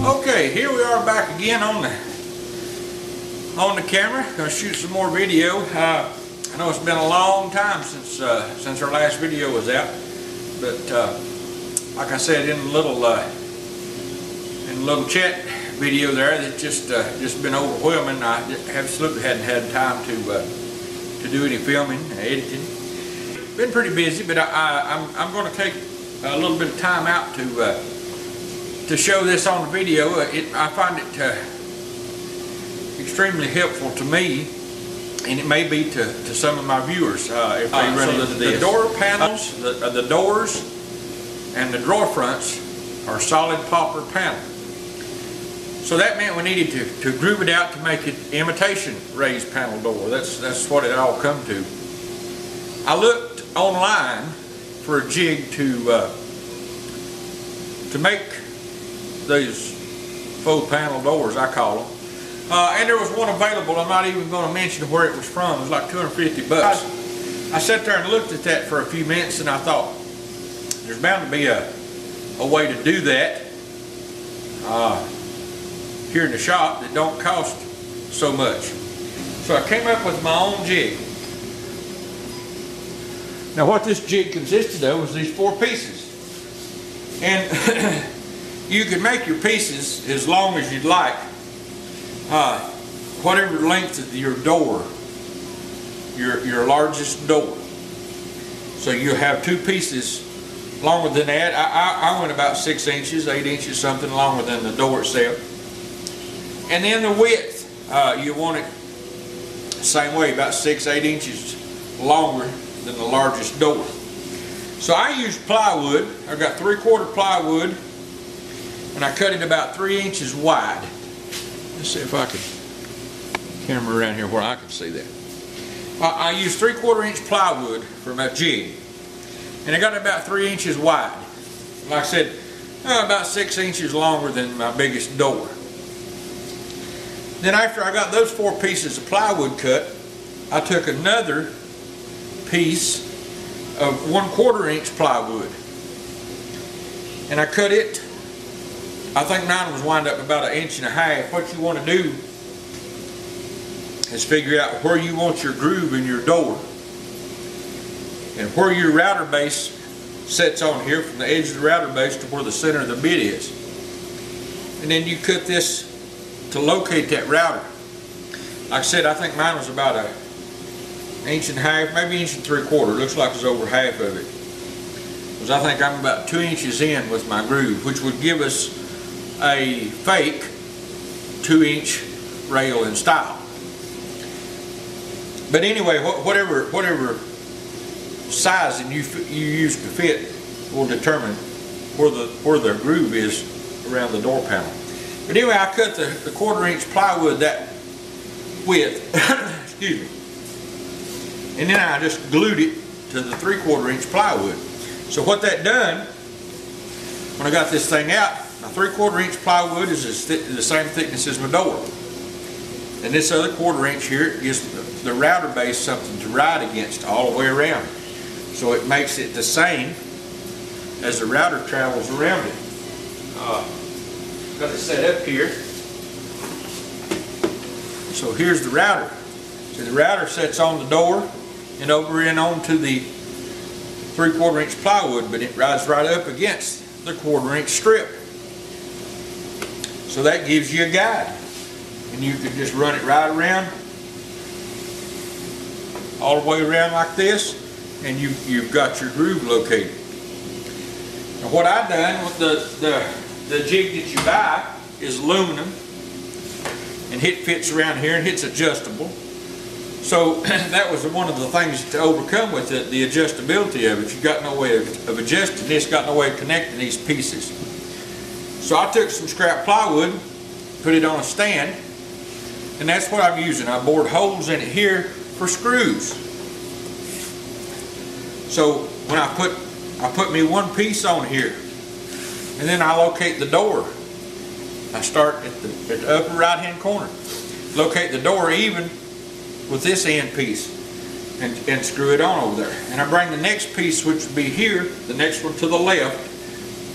Okay, here we are back again on the camera. Gonna shoot some more video. I know it's been a long time since our last video was out, but like I said in the little chat video there, that just been overwhelming. I absolutely hadn't had time to do any filming and editing. Been pretty busy, but I'm going to take a little bit of time out to show this on the video. I find it extremely helpful to me, and it may be to some of my viewers if they run into this. The door panels, the doors, and the drawer fronts are solid poplar panel. So that meant we needed to groove it out to make it imitation raised panel door. That's what it all come to. I looked online for a jig to make these faux panel doors, I call them. And there was one available. I'm not even going to mention where it was from. It was like 250 bucks. I sat there and looked at that for a few minutes, and I thought, there's bound to be a way to do that here in the shop that don't cost so much. So I came up with my own jig. Now what this jig consisted of was these 4 pieces. And you can make your pieces as long as you'd like, whatever length of your door, your largest door. So you'll have 2 pieces longer than that. I went about 6 inches, 8 inches, something longer than the door itself. And then the width, you want it the same way, about 6-8 inches longer than the largest door. So I used plywood. I got 3/4 plywood, and I cut it about 3 inches wide. Let's see if I can camera around here where I can see that. I used 3/4 inch plywood for my jig, and I got it about 3 inches wide. Like I said, about 6 inches longer than my biggest door. Then after I got those 4 pieces of plywood cut, I took another piece of 1/4 inch plywood, and I cut it. I think mine was wound up about 1.5 inches. What you want to do is figure out where you want your groove in your door and where your router base sets on here, from the edge of the router base to where the center of the bit is. And then you cut this to locate that router. Like I said, I think mine was about 1.5 inches, maybe 1.75 inches. Looks like it's over half of it. Because I think I'm about 2 inches in with my groove, which would give us a fake 2-inch rail in style. But anyway, whatever sizing you use to fit will determine where the groove is around the door panel. But anyway, I cut the 1/4 inch plywood that width, excuse me, and then I just glued it to the 3/4 inch plywood. So what that done, when I got this thing out, my 3/4 inch plywood is the same thickness as my door. And this other 1/4 inch here gives the router base something to ride against all the way around. So it makes it the same as the router travels around it. Got it set up here. So here's the router. So the router sets on the door and over and onto the 3/4 inch plywood, but it rides right up against the 1/4 inch strip. So that gives you a guide, and you can just run it right around, all the way around like this, and you've got your groove located. Now what I've done with the jig that you buy is aluminum, and it fits around here, and it's adjustable. So that was one of the things to overcome with the adjustability of it. You've got no way of adjusting this, got no way of connecting these pieces. So I took some scrap plywood, put it on a stand, and that's what I'm using. I bored holes in it here for screws. So when I put me 1 piece on here, and then I locate the door. I start at the upper right hand corner, locate the door even with this end piece, and screw it on over there. And I bring the next piece, which would be here, the next one to the left.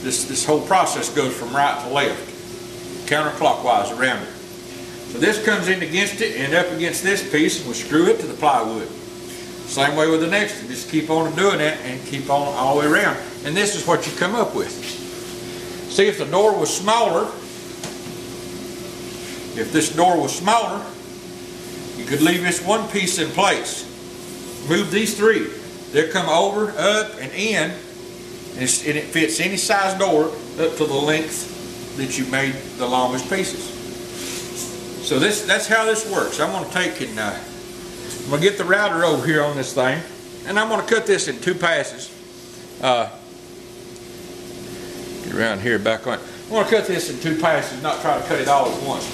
This whole process goes from right to left. counterclockwise around it. So this comes in against it and up against this piece, and we screw it to the plywood. Same way with the next one. Just keep on doing that and keep on all the way around. And this is what you come up with. See, if the door was smaller, if this door was smaller, you could leave this one piece in place. Move these three. They'll come over, up, and in, and it fits any size door up to the length that you made the longest pieces. So that's how this works. I'm going to take and I'm going to get the router over here on this thing, and I'm going to cut this in 2 passes. Get around here back on. I'm going to cut this in 2 passes, not try to cut it all at once.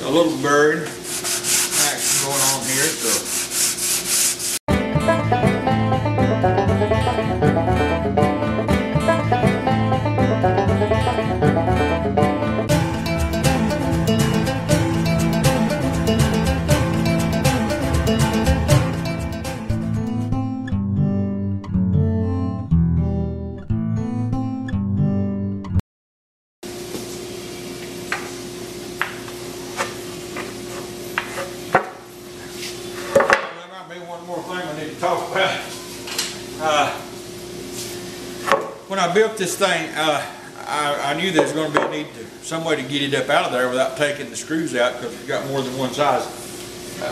A little bird action going on here, so. One more thing I need to talk about. When I built this thing, I knew there was going to be a need to some way to get it up out of there without taking the screws out, because you've got more than one size,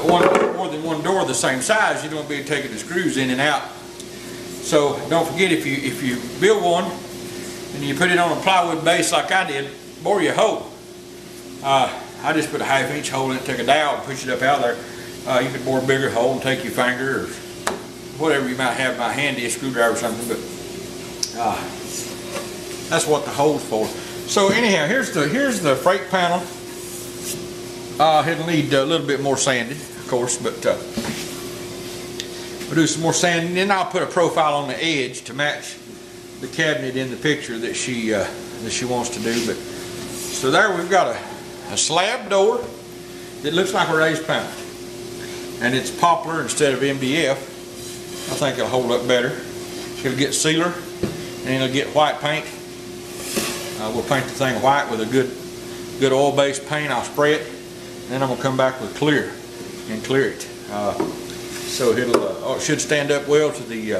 more than one door the same size. You don't be taking the screws in and out. So don't forget, if you build one and you put it on a plywood base like I did, bore your hole. I just put a 1/2 inch hole in it, take a dowel and push it up out of there. You could bore a bigger hole and take your finger or whatever you might have, my handy, a screwdriver or something, but that's what the hole's for. So anyhow, here's the freight panel. It'll need a little bit more sanded, of course, but we'll do some more sanding. Then I'll put a profile on the edge to match the cabinet in the picture that she wants to do. But so there we've got a slab door that looks like a raised panel. And it's poplar instead of MDF. I think it'll hold up better. It'll get sealer, and it'll get white paint. We'll paint the thing white with a good oil-based paint. I'll spray it, and then I'm gonna come back with clear and clear it. So it should stand up well to the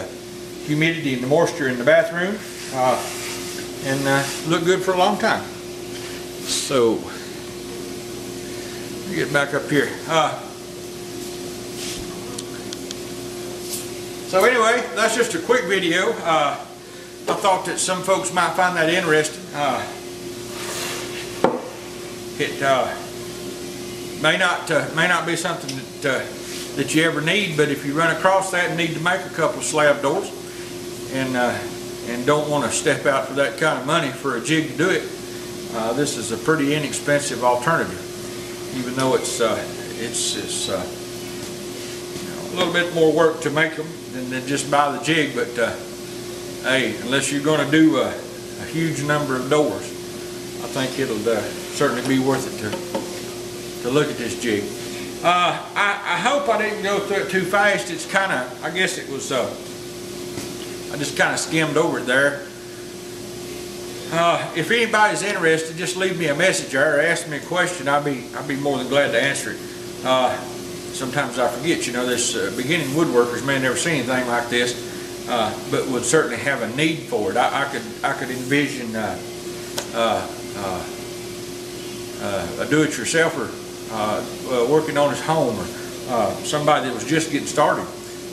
humidity and the moisture in the bathroom, and look good for a long time. So let me get back up here. So anyway, that's just a quick video. I thought that some folks might find that interesting. It may not be something that that you ever need. But if you run across that and need to make a couple of slab doors and don't want to step out for that kind of money for a jig to do it, this is a pretty inexpensive alternative, even though it's a little bit more work to make them than just buy the jig. But hey, unless you're going to do a huge number of doors, I think it'll certainly be worth it to look at this jig. I hope I didn't go through it too fast. It's kind of, I guess it was, I just kind of skimmed over it there. If anybody's interested, just leave me a message or ask me a question. I'll be more than glad to answer it. Sometimes I forget, you know, this beginning woodworkers may never see anything like this, but would certainly have a need for it. I could envision a do-it-yourselfer working on his home, or somebody that was just getting started,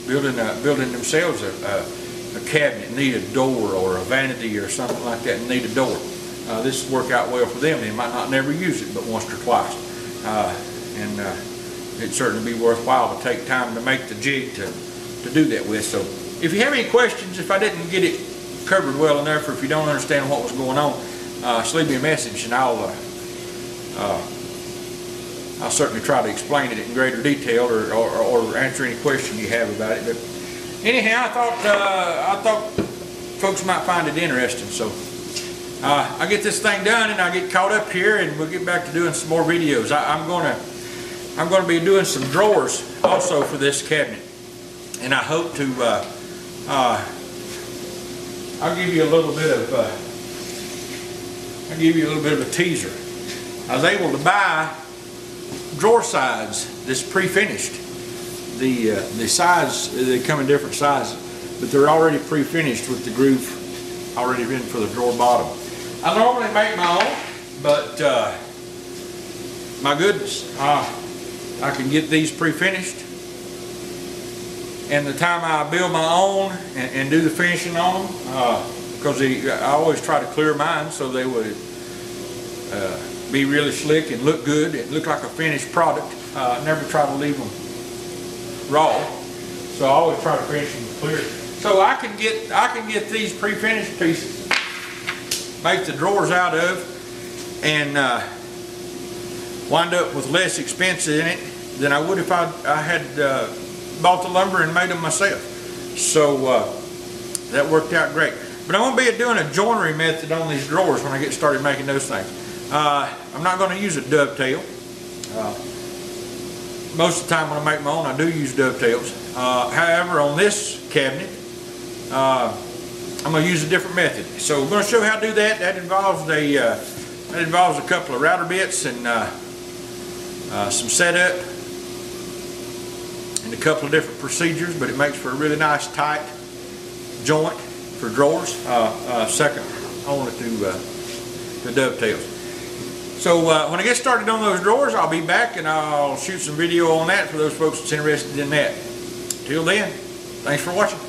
building themselves a cabinet, need a door, or a vanity or something like that, and need a door. This would work out well for them. They might not never use it, but once or twice, and it'd certainly be worthwhile to take time to make the jig to do that with. So if you have any questions, if I didn't get it covered well enough, or if you don't understand what was going on, just leave me a message, and I'll certainly try to explain it in greater detail, or answer any question you have about it. But anyhow, I thought folks might find it interesting. So I get this thing done, and I get caught up here, and we'll get back to doing some more videos. I'm going to be doing some drawers also for this cabinet, and I hope to. I'll give you a little bit of a teaser. I was able to buy drawer sides that's pre-finished. The sides, they come in different sizes, but they're already pre-finished with the groove already in for the drawer bottom. I normally make my own, but my goodness, I can get these pre-finished, and the time I build my own and do the finishing on them, because I always try to clear mine so they would be really slick and look good and look like a finished product. Never try to leave them raw, so I always try to finish them clear. So I can get these pre-finished pieces, make the drawers out of, and wind up with less expense in it than I would if I had bought the lumber and made them myself. So that worked out great. But I'm going to be doing a joinery method on these drawers when I get started making those things. I'm not going to use a dovetail. Most of the time when I make my own, I do use dovetails. However, on this cabinet, I'm going to use a different method. So we're going to show how to do that. That involves a couple of router bits and some setup and a couple of different procedures, but it makes for a really nice tight joint for drawers. Second only to dovetails. So when I get started on those drawers, I'll be back and I'll shoot some video on that for those folks that's interested in that. Till then, thanks for watching.